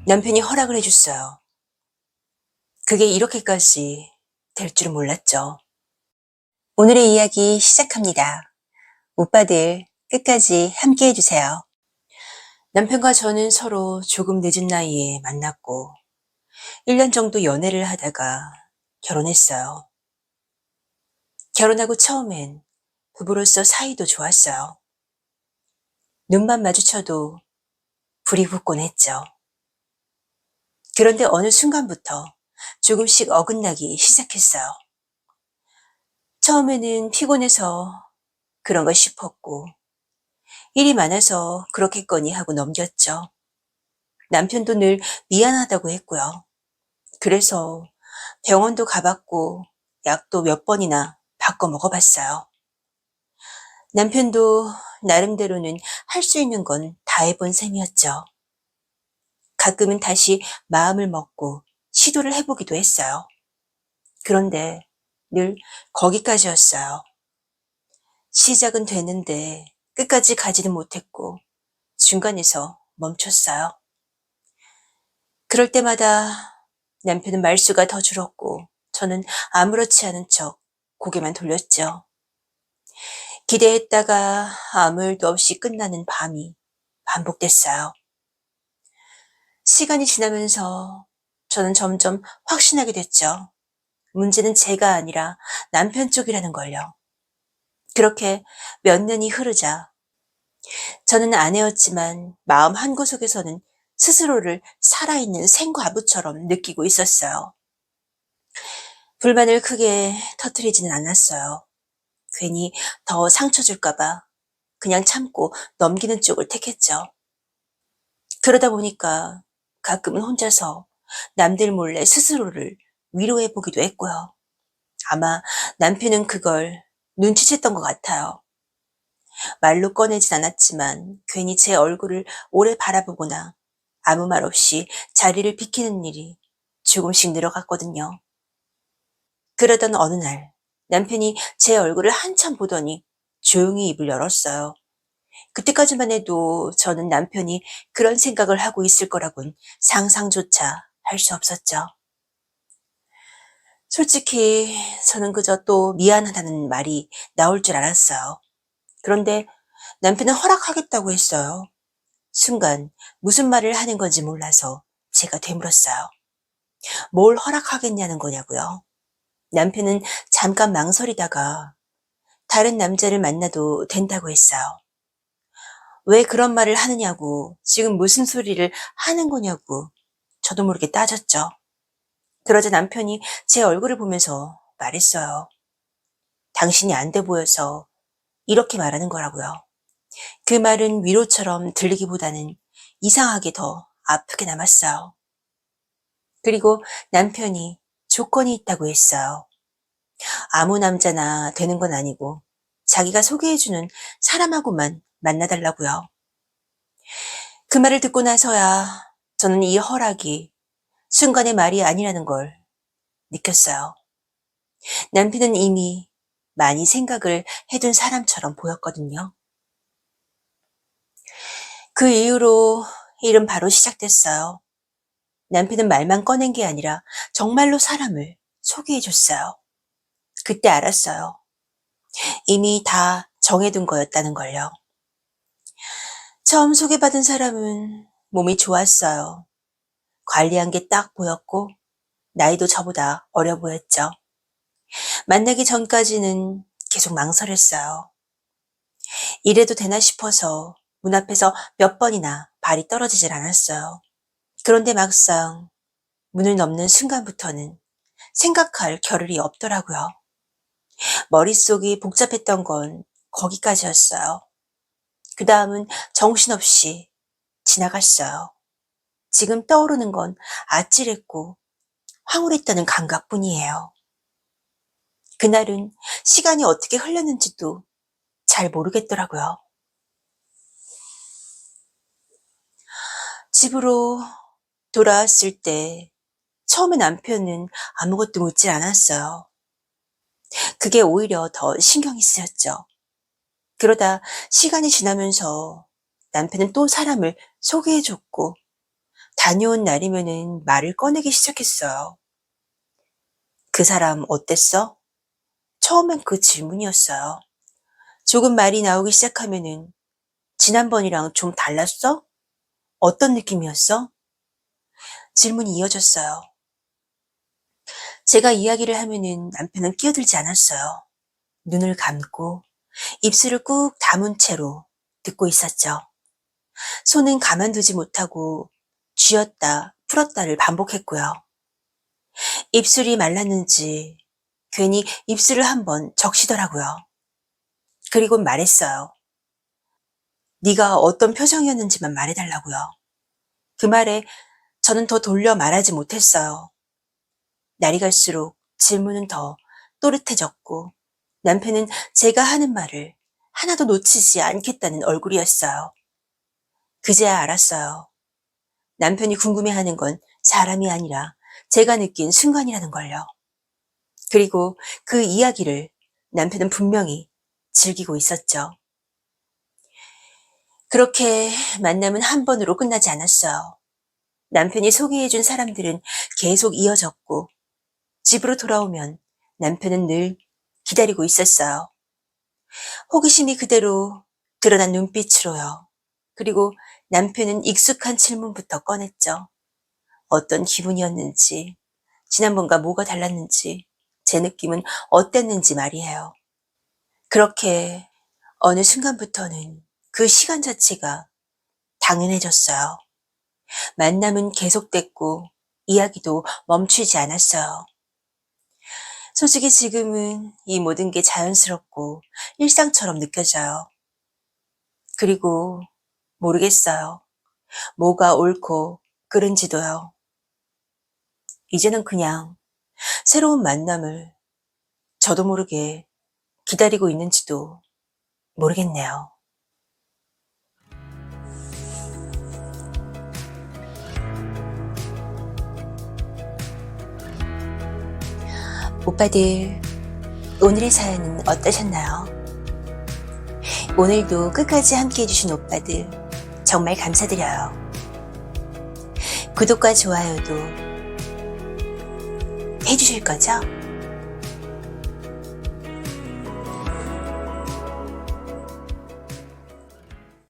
남편이 허락을 해줬어요. 그게 이렇게까지 될 줄은 몰랐죠. 오늘의 이야기 시작합니다. 오빠들 끝까지 함께 해주세요. 남편과 저는 서로 조금 늦은 나이에 만났고 1년 정도 연애를 하다가 결혼했어요. 결혼하고 처음엔 부부로서 사이도 좋았어요. 눈만 마주쳐도 불이 붙곤 했죠. 그런데 어느 순간부터 조금씩 어긋나기 시작했어요. 처음에는 피곤해서 그런 걸 싶었고 일이 많아서 그렇겠거니 하고 넘겼죠. 남편도 늘 미안하다고 했고요. 그래서 병원도 가봤고 약도 몇 번이나 바꿔 먹어봤어요. 남편도 나름대로는 할 수 있는 건 다 해본 셈이었죠. 가끔은 다시 마음을 먹고 시도를 해보기도 했어요. 그런데 늘 거기까지였어요. 시작은 됐는데 끝까지 가지는 못했고 중간에서 멈췄어요. 그럴 때마다 남편은 말수가 더 줄었고 저는 아무렇지 않은 척 고개만 돌렸죠. 기대했다가 아무 일도 없이 끝나는 밤이 반복됐어요. 시간이 지나면서 저는 점점 확신하게 됐죠. 문제는 제가 아니라 남편 쪽이라는 걸요. 그렇게 몇 년이 흐르자 저는 아내였지만 마음 한구석에서는 스스로를 살아있는 생과부처럼 느끼고 있었어요. 불만을 크게 터뜨리지는 않았어요. 괜히 더 상처 줄까봐 그냥 참고 넘기는 쪽을 택했죠. 그러다 보니까 가끔은 혼자서 남들 몰래 스스로를 위로해 보기도 했고요. 아마 남편은 그걸 눈치챘던 것 같아요. 말로 꺼내진 않았지만 괜히 제 얼굴을 오래 바라보거나 아무 말 없이 자리를 비키는 일이 조금씩 늘어갔거든요. 그러던 어느 날 남편이 제 얼굴을 한참 보더니 조용히 입을 열었어요. 그때까지만 해도 저는 남편이 그런 생각을 하고 있을 거라곤 상상조차 할 수 없었죠. 솔직히 저는 그저 또 미안하다는 말이 나올 줄 알았어요. 그런데 남편은 허락하겠다고 했어요. 순간 무슨 말을 하는 건지 몰라서 제가 되물었어요. 뭘 허락하겠냐는 거냐고요. 남편은 잠깐 망설이다가 다른 남자를 만나도 된다고 했어요. 왜 그런 말을 하느냐고, 지금 무슨 소리를 하는 거냐고 저도 모르게 따졌죠. 그러자 남편이 제 얼굴을 보면서 말했어요. 당신이 안 돼 보여서 이렇게 말하는 거라고요. 그 말은 위로처럼 들리기보다는 이상하게 더 아프게 남았어요. 그리고 남편이 조건이 있다고 했어요. 아무 남자나 되는 건 아니고 자기가 소개해주는 사람하고만 만나달라고요. 그 말을 듣고 나서야 저는 이 허락이 순간의 말이 아니라는 걸 느꼈어요. 남편은 이미 많이 생각을 해둔 사람처럼 보였거든요. 그 이후로 일은 바로 시작됐어요. 남편은 말만 꺼낸 게 아니라 정말로 사람을 소개해줬어요. 그때 알았어요. 이미 다 정해둔 거였다는 걸요. 처음 소개받은 사람은 몸이 좋았어요. 관리한 게 딱 보였고 나이도 저보다 어려 보였죠. 만나기 전까지는 계속 망설였어요. 이래도 되나 싶어서 문 앞에서 몇 번이나 발이 떨어지질 않았어요. 그런데 막상 문을 넘는 순간부터는 생각할 겨를이 없더라고요. 머릿속이 복잡했던 건 거기까지였어요. 그 다음은 정신없이 지나갔어요. 지금 떠오르는 건 아찔했고 황홀했다는 감각뿐이에요. 그날은 시간이 어떻게 흘렀는지도 잘 모르겠더라고요. 집으로 돌아왔을 때 처음에 남편은 아무것도 묻지 않았어요. 그게 오히려 더 신경이 쓰였죠. 그러다 시간이 지나면서 남편은 또 사람을 소개해줬고 다녀온 날이면은 말을 꺼내기 시작했어요. 그 사람 어땠어? 처음엔 그 질문이었어요. 조금 말이 나오기 시작하면은 지난번이랑 좀 달랐어? 어떤 느낌이었어? 질문이 이어졌어요. 제가 이야기를 하면은 남편은 끼어들지 않았어요. 눈을 감고 입술을 꾹 다문 채로 듣고 있었죠. 손은 가만두지 못하고 쥐었다 풀었다를 반복했고요. 입술이 말랐는지 괜히 입술을 한번 적시더라고요. 그리고 말했어요. 네가 어떤 표정이었는지만 말해달라고요. 그 말에 저는 더 돌려 말하지 못했어요. 날이 갈수록 질문은 더 또렷해졌고 남편은 제가 하는 말을 하나도 놓치지 않겠다는 얼굴이었어요. 그제야 알았어요. 남편이 궁금해하는 건 사람이 아니라 제가 느낀 순간이라는 걸요. 그리고 그 이야기를 남편은 분명히 즐기고 있었죠. 그렇게 만남은 한 번으로 끝나지 않았어요. 남편이 소개해준 사람들은 계속 이어졌고 집으로 돌아오면 남편은 늘 기다리고 있었어요. 호기심이 그대로 드러난 눈빛으로요. 그리고 남편은 익숙한 질문부터 꺼냈죠. 어떤 기분이었는지, 지난번과 뭐가 달랐는지, 제 느낌은 어땠는지 말이에요. 그렇게 어느 순간부터는 그 시간 자체가 당연해졌어요. 만남은 계속됐고 이야기도 멈추지 않았어요. 솔직히 지금은 이 모든 게 자연스럽고 일상처럼 느껴져요. 그리고 모르겠어요. 뭐가 옳고 그른지도요. 이제는 그냥 새로운 만남을 저도 모르게 기다리고 있는지도 모르겠네요. 오빠들, 오늘의 사연은 어떠셨나요? 오늘도 끝까지 함께 해주신 오빠들 정말 감사드려요. 구독과 좋아요도 해주실 거죠?